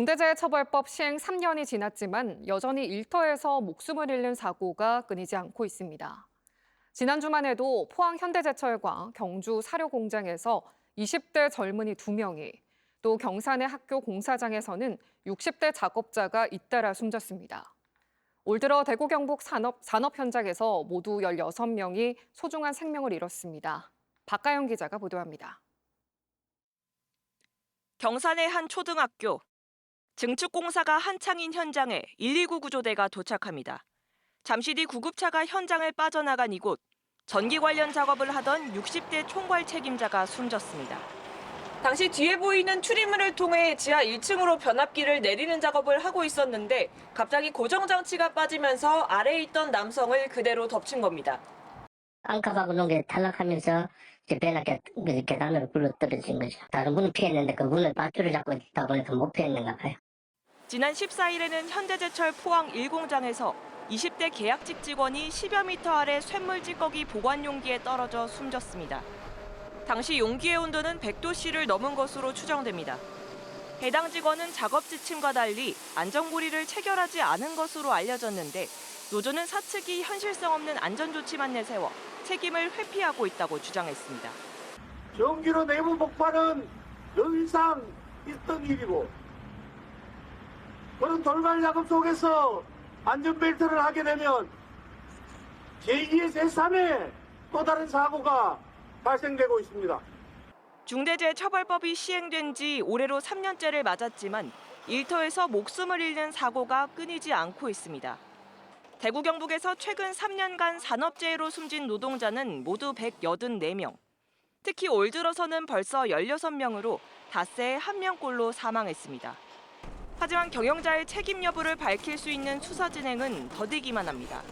중대재해처벌법 시행 3년이 지났지만 여전히 일터에서 목숨을 잃는 사고가 끊이지 않고 있습니다. 지난 주만 해도 포항 현대제철과 경주 사료공장에서 20대 젊은이 2명이, 또 경산의 학교 공사장에서는 60대 작업자가 잇따라 숨졌습니다. 올 들어 대구 경북 산업 현장에서 모두 16명이 소중한 생명을 잃었습니다. 박가영 기자가 보도합니다. 경산의 한 초등학교. 증축 공사가 한창인 현장에 119 구조대가 도착합니다. 잠시 뒤 구급차가 현장을 빠져나간 이곳, 전기 관련 작업을 하던 60대 총괄 책임자가 숨졌습니다. 당시 뒤에 보이는 출입문을 통해 지하 1층으로 변압기를 내리는 작업을 하고 있었는데 갑자기 고정장치가 빠지면서 아래에 있던 남성을 그대로 덮친 겁니다. 앙카바고 놓은 게 탈락하면서 이제 배나게 계단으로 굴러 떨어진 거죠. 다른 분은 피했는데 그 분을 밧줄을 잡고 있다 보니까 못 피했는가 봐요. 지난 14일에는 현대제철 포항 1공장에서 20대 계약직 직원이 10여 미터 아래 쇳물 찌꺼기 보관 용기에 떨어져 숨졌습니다. 당시 용기의 온도는 100도씨를 넘은 것으로 추정됩니다. 해당 직원은 작업 지침과 달리 안전고리를 체결하지 않은 것으로 알려졌는데 노조는 사측이 현실성 없는 안전조치만 내세워 책임을 회피하고 있다고 주장했습니다. 전기로 내부 폭발은 늘상 있던 일이고 그런 돌발 작업 속에서 안전벨트를 하게 되면 제2의 제3의 또 다른 사고가 발생되고 있습니다. 중대재해처벌법이 시행된 지 올해로 3년째를 맞았지만 일터에서 목숨을 잃는 사고가 끊이지 않고 있습니다. 대구 경북에서 최근 3년간 산업재해로 숨진 노동자는 모두 184명. 특히 올 들어서는 벌써 16명으로 닷새에 1명꼴로 사망했습니다. 하지만 경영자의 책임 여부를 밝힐 수 있는 수사 진행은 더디기만 합니다.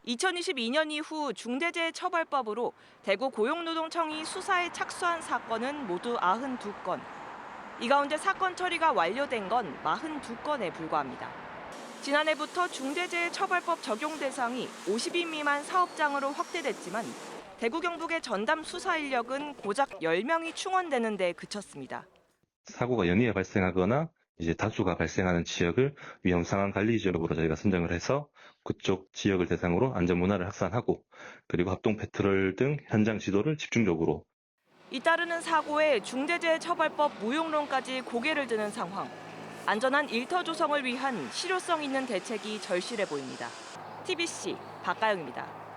2022년 이후 중대재해처벌법으로 대구 고용노동청이 수사에 착수한 사건은 모두 92건. 이 가운데 사건 처리가 완료된 건 42건에 불과합니다. 지난해부터 중대재해처벌법 적용 대상이 50인 미만 사업장으로 확대됐지만 대구 경북의 전담 수사 인력은 고작 10명이 충원되는 데 그쳤습니다. 사고가 연이어 발생하거나 이제 다수가 발생하는 지역을 위험 상황 관리 지역으로 저희가 선정을 해서 그쪽 지역을 대상으로 안전 문화를 확산하고 그리고 합동 패트롤 등 현장 지도를 집중적으로. 잇따르는 사고에 중대재해처벌법 무용론까지 고개를 드는 상황. 안전한 일터 조성을 위한 실효성 있는 대책이 절실해 보입니다. TBC 박가영입니다.